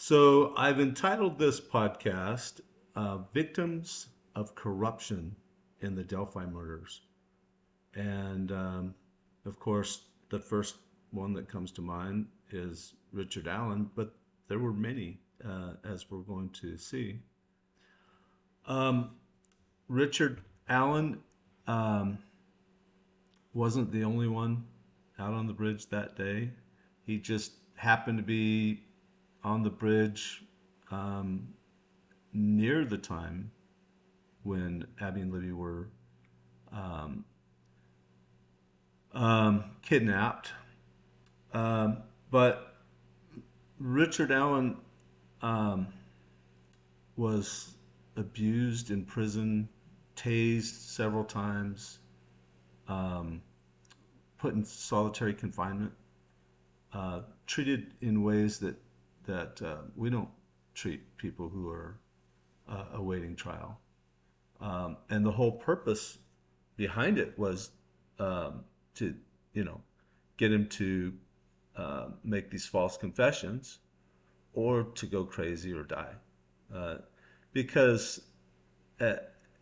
So I've entitled this podcast Victims of Corruption in the Delphi Murders. And of course, the first one that comes to mind is Richard Allen, but there were many, as we're going to see. Um, Richard Allen um, wasn't the only one out on the bridge that day. He just happened to be on the bridge um, near the time when Abby and Libby were um, kidnapped. Um, but Richard Allen um, was abused in prison, tased several times, um, put in solitary confinement, treated in ways that we don't treat people who are awaiting trial. And the whole purpose behind it was to, you know, get him to make these false confessions or to go crazy or die. Uh, because uh,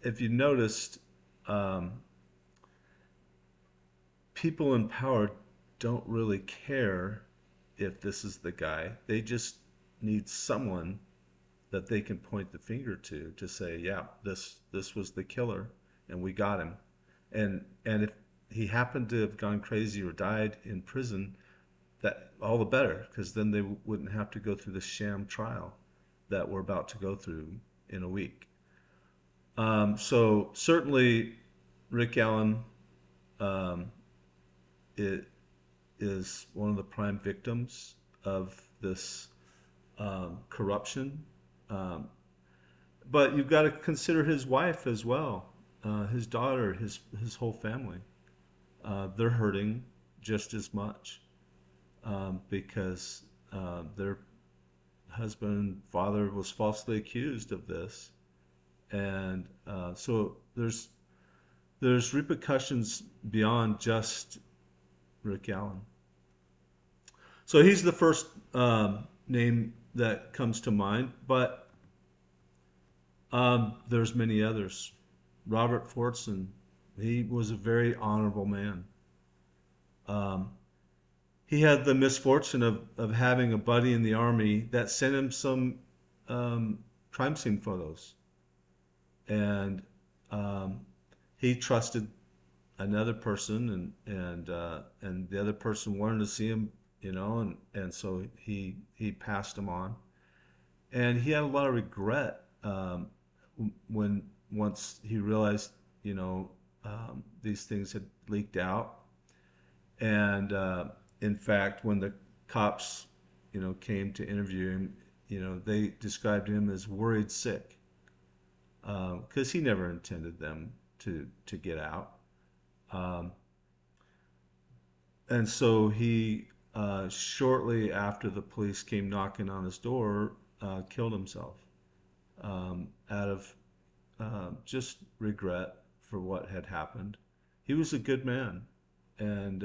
if you noticed, um, people in power don't really care if this is the guy. They just need someone that they can point the finger to say, yeah, this was the killer, and we got him. And if he happened to have gone crazy or died in prison, that all the better, because then they wouldn't have to go through the sham trial that we're about to go through in a week. So certainly, Rick Allen um, it is one of the prime victims of this corruption. Um, but you've got to consider his wife as well, his daughter, his whole family. They're hurting just as much because their husband and father was falsely accused of this, and so there's repercussions beyond just Rick Allen. So he's the first name that comes to mind, but there's many others. Robert Fortson, he was a very honorable man. Um, he had the misfortune of having a buddy in the army that sent him some crime scene photos, and um, he trusted another person, and the other person wanted to see him, and so he passed him on, and he had a lot of regret when once he realized, these things had leaked out, and in fact, when the cops, came to interview him, they described him as worried sick because he never intended them to get out. Um, and so he, shortly after the police came knocking on his door, killed himself out of just regret for what had happened. He was a good man, and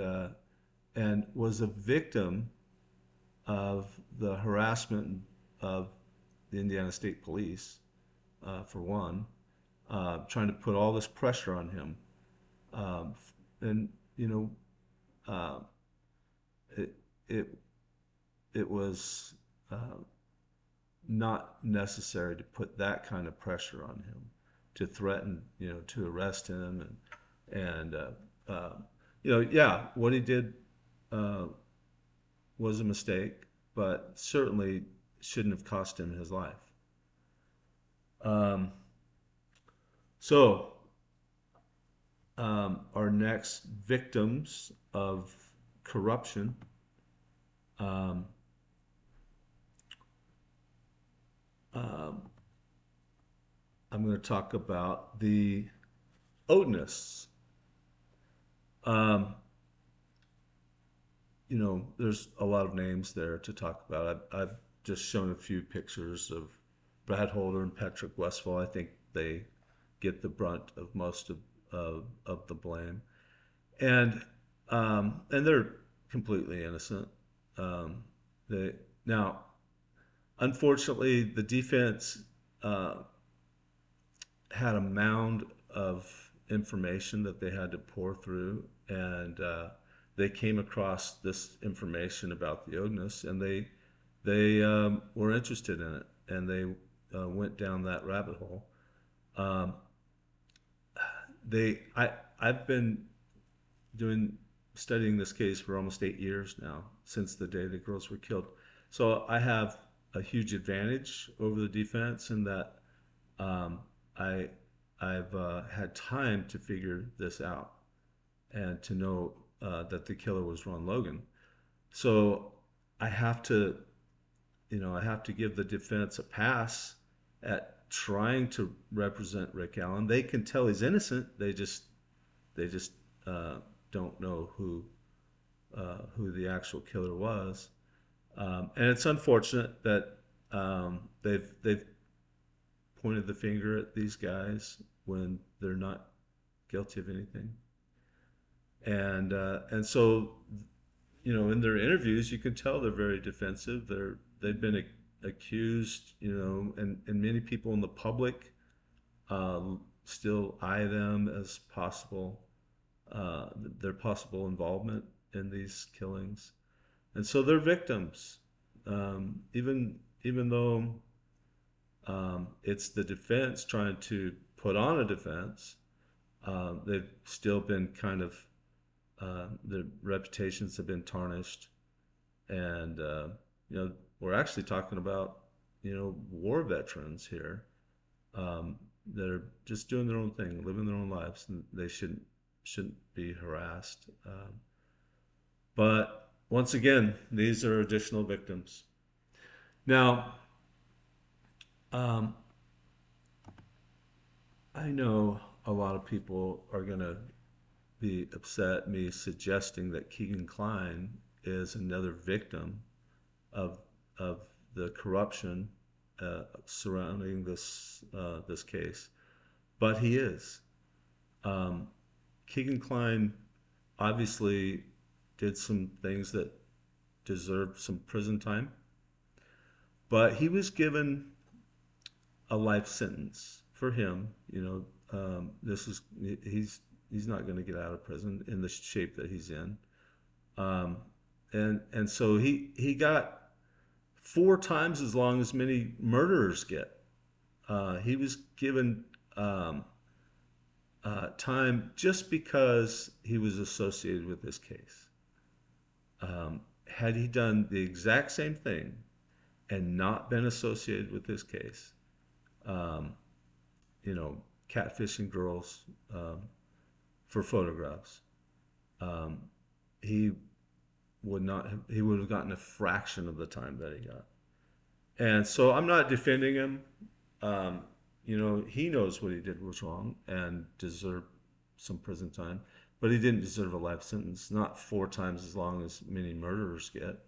was a victim of the harassment of the Indiana State Police, for one, trying to put all this pressure on him. Um, and you know, uh, it it it was not necessary to put that kind of pressure on him, to threaten, to arrest him, and yeah, what he did uh, was a mistake, but certainly shouldn't have cost him his life. Um, so our next victims of corruption. Um, um, I'm going to talk about the Odinists. Um, there's a lot of names there to talk about. I've just shown a few pictures of Brad Holder and Patrick Westphal. I think they get the brunt of most of the blame, and they're completely innocent. They now Unfortunately, the defense uh, had a mound of information that they had to pour through, and they came across this information about the Ognus, and they were interested in it, and they went down that rabbit hole. Um, I've been doing studying this case for almost 8 years now, since the day the girls were killed. So I have a huge advantage over the defense in that um, I I've had time to figure this out and to know that the killer was Ron Logan. So I have to, I have to give the defense a pass at trying to represent Rick Allen. They can tell he's innocent. They just uh, don't know who the actual killer was. And it's unfortunate that they've pointed the finger at these guys when they're not guilty of anything. And so, in their interviews, you can tell they're very defensive. They've been accused, and many people in the public still eye them as possible their possible involvement in these killings, and so they're victims. Even though it's the defense trying to put on a defense, they've still been kind of their reputations have been tarnished, and we're actually talking about war veterans here. They're just doing their own thing, living their own lives, and they shouldn't be harassed. But once again, these are additional victims. Now, um, I know a lot of people are going to be upset at me suggesting that Keegan Klein is another victim of of the corruption surrounding this case, but he is. Um, Keegan Klein obviously did some things that deserved some prison time, but he was given a life sentence for him. This is he's not going to get out of prison in the shape that he's in, um, and so he got 4 times as long as many murderers get. He was given time just because he was associated with this case. Had he done the exact same thing and not been associated with this case, um, catfishing girls for photographs, um, he he would have gotten a fraction of the time that he got. And so I'm not defending him. Um, he knows what he did was wrong and deserved some prison time, but he didn't deserve a life sentence, not 4 times as long as many murderers get.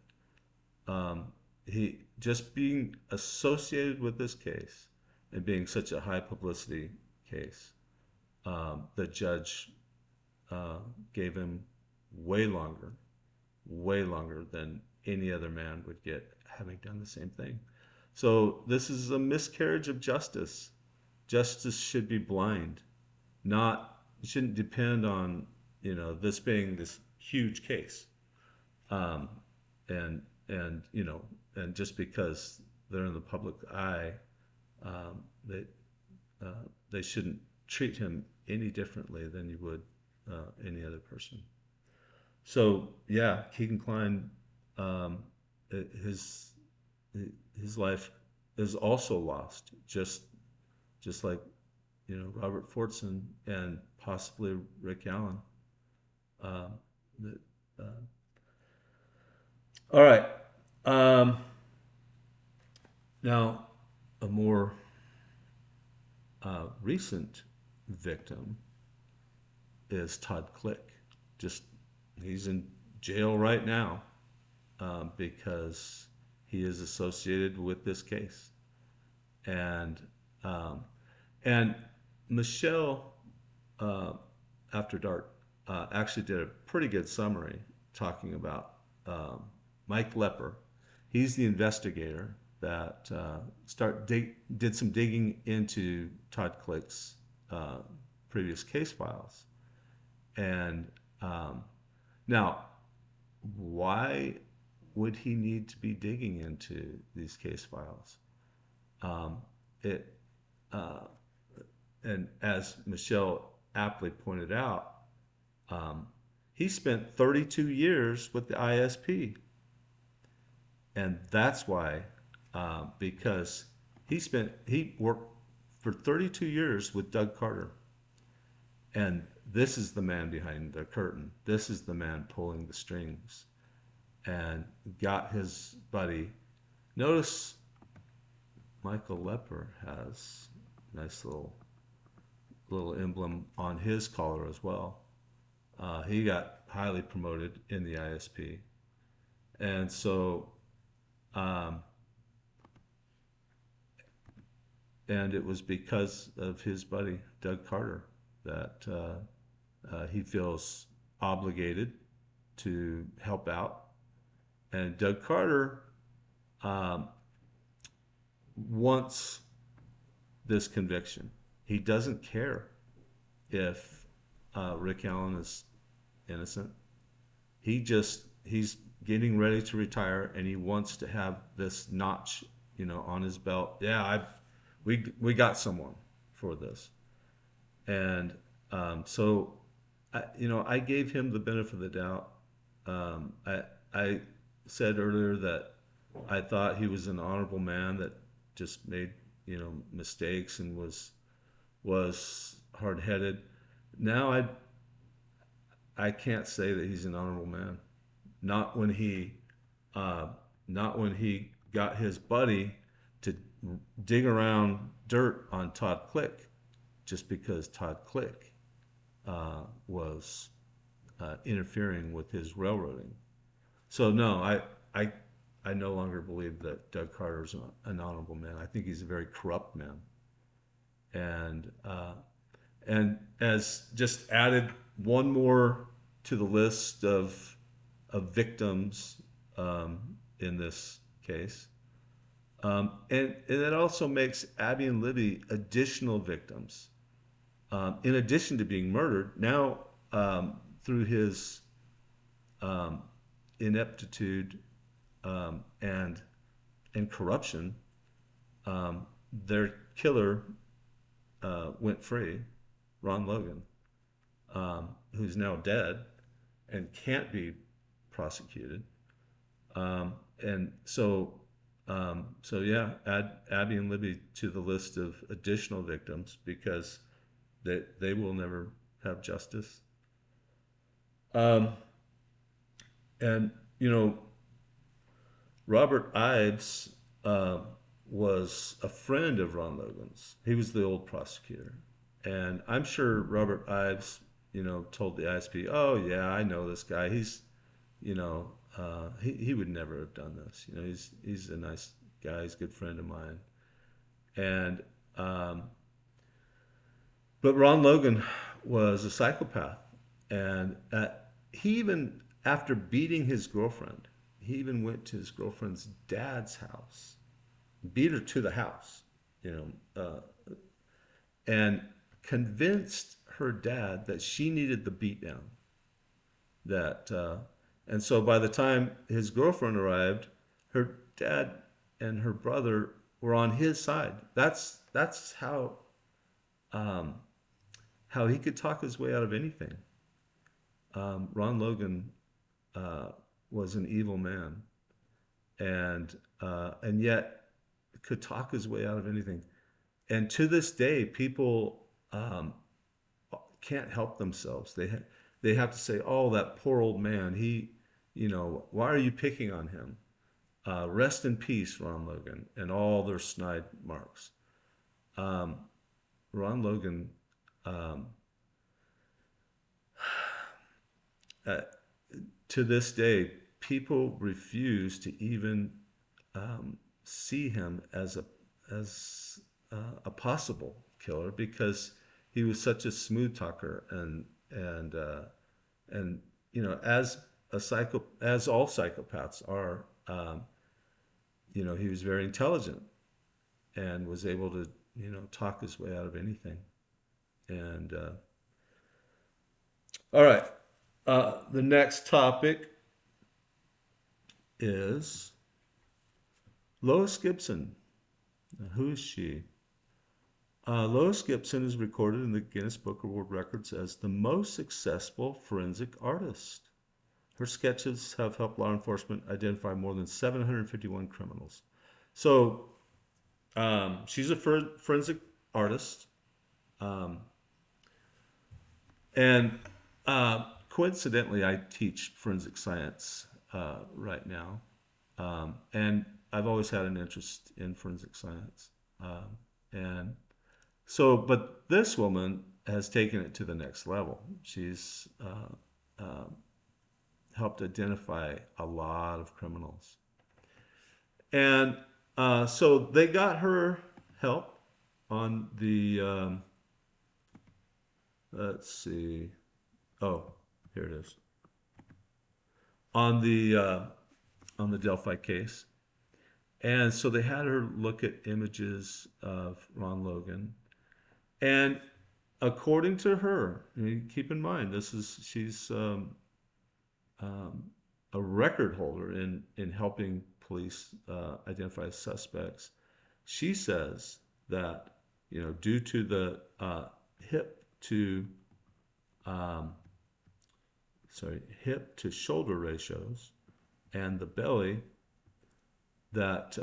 He just being associated with this case and being such a high publicity case, the judge gave him way longer, way longer than any other man would get having done the same thing. So this is a miscarriage of justice. Justice should be blind, not it shouldn't depend on this being this huge case, um, and and just because they're in the public eye, um, they they shouldn't treat him any differently than you would any other person. So yeah, Keegan Klein, um, his his life is also lost, just like Robert Fortson and possibly Rick Allen. Um, the, uh, all right. Um, Now, a more recent victim is Todd Click. Just he's in jail right now because he is associated with this case, and um, and Michelle uh, After Dark actually did a pretty good summary talking about Mike Lepper. He's the investigator, that did some digging into Todd Click's uh, previous case files. And now, why would he need to be digging into these case files? Um, it uh, and as Michelle aptly pointed out, um, he spent 32 years with the ISP, and that's why, because he worked for 32 years with Doug Carter, and this is the man behind the curtain. This is the man pulling the strings, and got his buddy. Notice Michael Lepper has a nice little emblem on his collar as well. He got highly promoted in the ISP, and so um, and it was because of his buddy Doug Carter that he feels obligated to help out. And Doug Carter um, wants this conviction. He doesn't care if Rick Allen is innocent. He's getting ready to retire, and he wants to have this notch, on his belt. Yeah, we got someone for this, and so I gave him the benefit of the doubt. I said earlier that I thought he was an honorable man that just made mistakes and was hard headed. Now I can't say that he's an honorable man. Not when he uh, not when he got his buddy to dig around dirt on Todd Click just because Todd Click was interfering with his railroading. So no, I no longer believe that Doug Carter is an honorable man. I think he's a very corrupt man, and as just added one more to the list of victims in this case. And it also makes Abby and Libby additional victims. In addition to being murdered, now through his um, ineptitude and corruption, their killer went free, Ron Logan, who's now dead and can't be prosecuted. And so yeah, add Abby and Libby to the list of additional victims because they will never have justice. Um, and Robert Ives was a friend of Ron Logan's. He was the old prosecutor, and I'm sure Robert Ives, told the ISP, "Oh yeah, I know this guy. You know, he would never have done this. He's a nice guy. He's a good friend of mine." And but Ron Logan was a psychopath, and he even after beating his girlfriend, he even went to his girlfriend's dad's house, beat her to the house, you and convinced her dad that she needed the beatdown. That and so by the time his girlfriend arrived, her dad and her brother were on his side. That's um, how he could talk his way out of anything. Ron Logan uh, was an evil man, and yet could talk his way out of anything. And to this day, people can't help themselves. They have to say, "Oh, that poor old man. Why are you picking on him? Rest in peace, Ron Logan," and all their snide marks. Um, Ron Logan, um, uh, to this day, people refuse to even see him as a possible killer because he was such a smooth talker and as all psychopaths are, he was very intelligent and was able to, talk his way out of anything. And all right, the next topic is Lois Gibson. Now, who is she? Lois Gibson is recorded in the Guinness Book of World Records as the most successful forensic artist. Her sketches have helped law enforcement identify more than 751 criminals. So she's a forensic artist. Um, and coincidentally, I teach forensic science right now. And I've always had an interest in forensic science. And so, but this woman has taken it to the next level. She's helped identify a lot of criminals. And so they got her help on the, let's see, oh, here it is, on the Delphi case. And so they had her look at images of Ron Logan. And according to her, keep in mind, she's um, a record holder in helping police identify suspects. She says that due to the hip to um, hip to shoulder ratios and the belly, that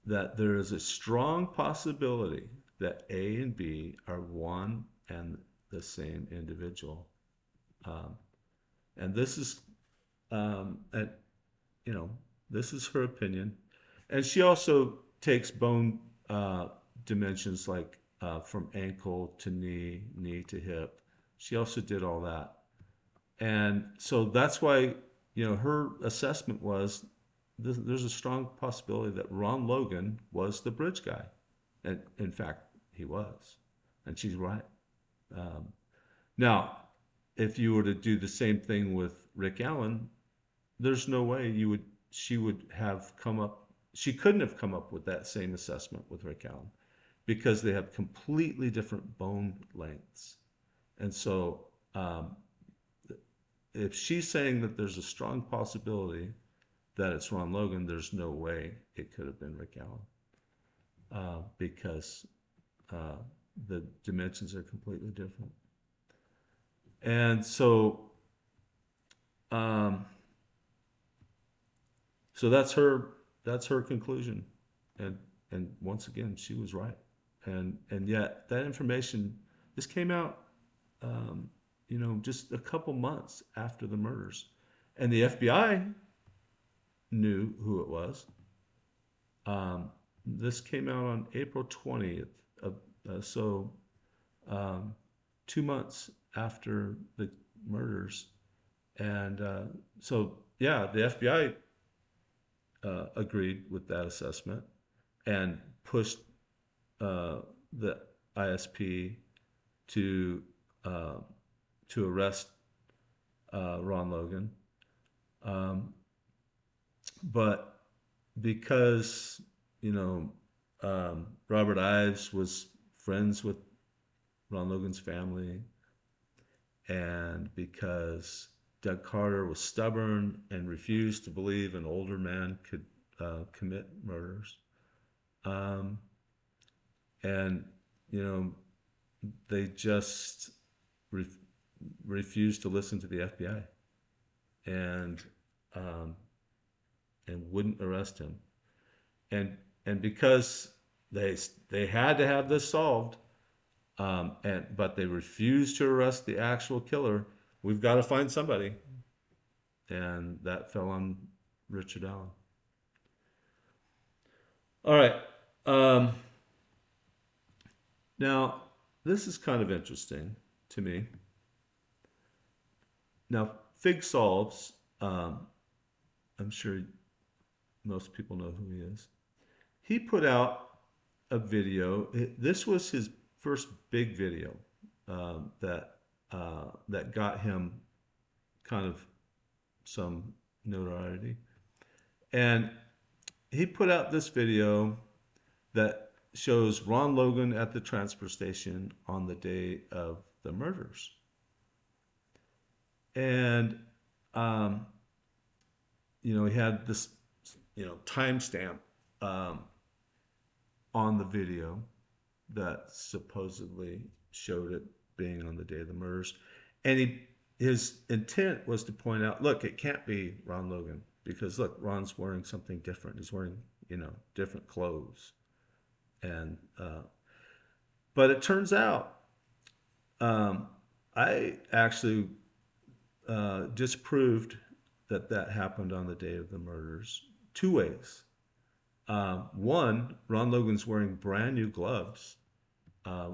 that there is a strong possibility that A and B are one and the same individual. Um, and this is and this is her opinion. And she also takes bone dimensions like from ankle to knee, knee to hip. She also did all that. And so that's why, her assessment was there's a strong possibility that Ron Logan was the bridge guy. And in fact, he was. And she's right. Um, Now, if you were to do the same thing with Rick Allen, there's no way she would have come up, she couldn't have come up with that same assessment with Rick Allen because they have completely different bone lengths. And so, if she's saying that there's a strong possibility that it's Ron Logan, there's no way it could have been Rick Allen because uh, the dimensions are completely different. And um, so that's her conclusion, and once again she was right, and yet that information, this came out, um, just a couple months after the murders, and the FBI knew who it was. This came out on April 20th, of, so um, 2 months after the murders, and so yeah, the FBI agreed with that assessment and pushed the ISP to uh, arrest Ron Logan, um, but because Robert Ives was friends with Ron Logan's family, and because Doug Carter was stubborn and refused to believe an older man could commit murders. Um, and, you know, they just re- refused to listen to the FBI and, um, and wouldn't arrest him. And because they had to have this solved, but they refused to arrest the actual killer. We've got to find somebody, and that fell on Richard Allen. All right. Um, Now, this is kind of interesting to me. Now, Fig Solves, I'm sure most people know who he is. He put out a video. This was his first big video that got him kind of some notoriety, and he put out this video that shows Ron Logan at the transfer station on the day of the murders. And, um, he had this, timestamp um, on the video that supposedly showed it being on the day of the murders. And his intent was to point out, look, it can't be Ron Logan because look, Ron's wearing something different. He's wearing, different clothes. And but it turns out um, I actually disproved that that happened on the day of the murders two ways. One, Ron Logan's wearing brand new gloves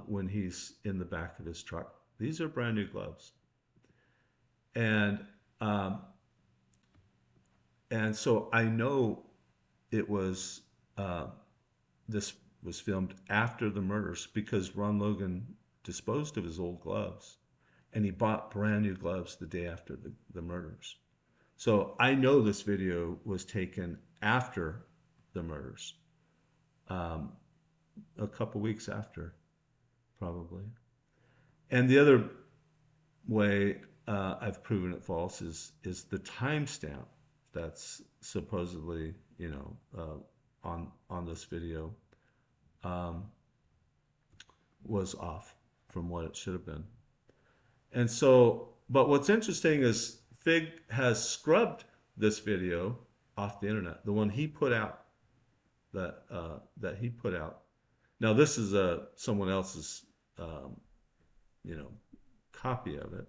when he's in the back of his truck. These are brand new gloves, and um, and so I know it was this was filmed after the murders because Ron Logan disposed of his old gloves and he bought brand new gloves the day after the murders. So I know this video was taken after the murders, um, a couple weeks after, probably. And the other way I've proven it false is the timestamp that's supposedly on this video um, was off from what it should have been. And so, but what's interesting is Fig has scrubbed this video off the internet, the one he put out that he put out. Now this is someone else's you know copy of it,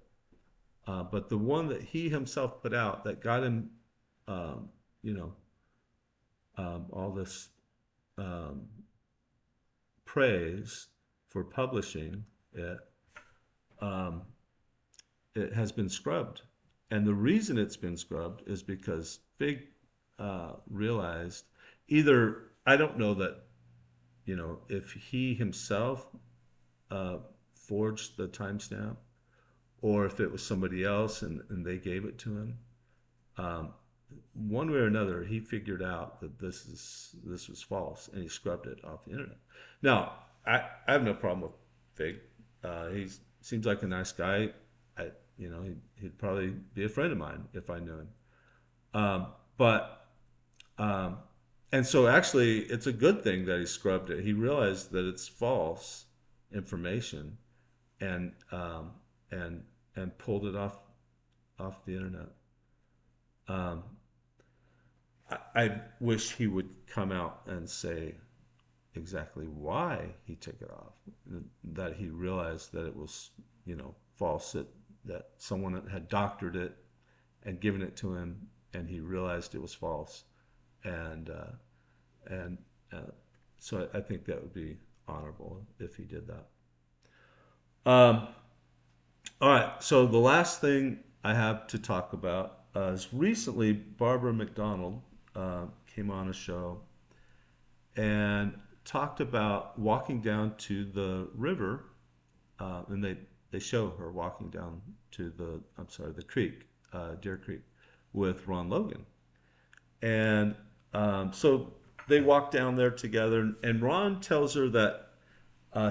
but the one that he himself put out that got him um, you know all this um, praise for publishing it, um, it has been scrubbed. And the reason it's been scrubbed is because Fig realized either, I don't know that, if he himself forged the timestamp or if it was somebody else and they gave it to him. Um, One way or another, he figured out that this was false and he scrubbed it off the internet. Now, I have no problem with Fig. He seems like a nice guy. He'd probably be a friend of mine if I knew him. But and so actually, it's a good thing that he scrubbed it. He realized that it's false information, and and pulled it off the internet. Um, I wish he would come out and say exactly why he took it off. That he realized that it was, false. That someone had doctored it and given it to him, and he realized it was false. And and so I think that would be honorable if he did that. Um, all right. So the last thing I have to talk about is recently Barbara McDonald came on a show and talked about walking down to the river, and they show her walking down to the creek, Deer Creek, with Ron Logan, and so they walk down there together, and Ron tells her that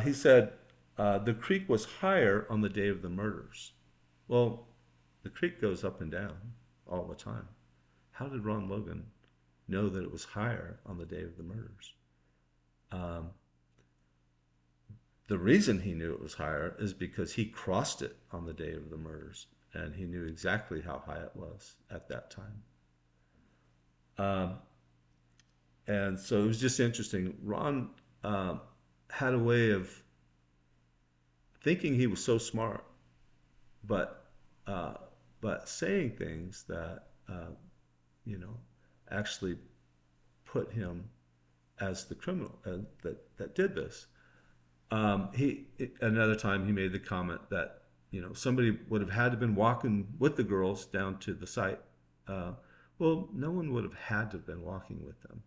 he said the creek was higher on the day of the murders. Well, the creek goes up and down all the time. How did Ron Logan know that it was higher on the day of the murders? Um, the reason he knew it was higher is because he crossed it on the day of the murders, and he knew exactly how high it was at that time. Um, and so it was just interesting. Ron had a way of thinking he was so smart, but uh, saying things that you know actually put him as the criminal that did this. Another time he made the comment that somebody would have had to been walking with the girls down to the site. Uh, well, no one would have had to have been walking with them.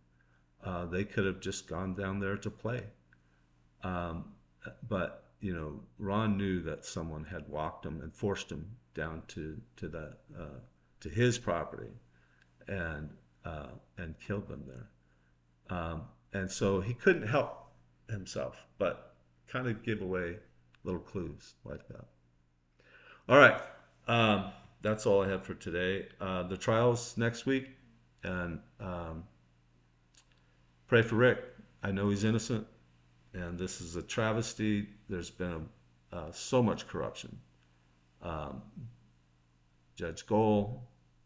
They could have just gone down there to play. Um, but Ron knew that someone had walked him and forced him down to his property and killed them there. And so he couldn't help himself, but kind of give away little clues like that. All right. Um, that's all I have for today. The trial's next week, and pray for Rick. I know he's innocent, and this is a travesty. There's been so much corruption. Um, Judge Gold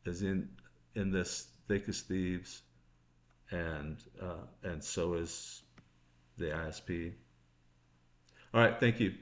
is in this thick as thieves, and so is the ISP. All right, thank you.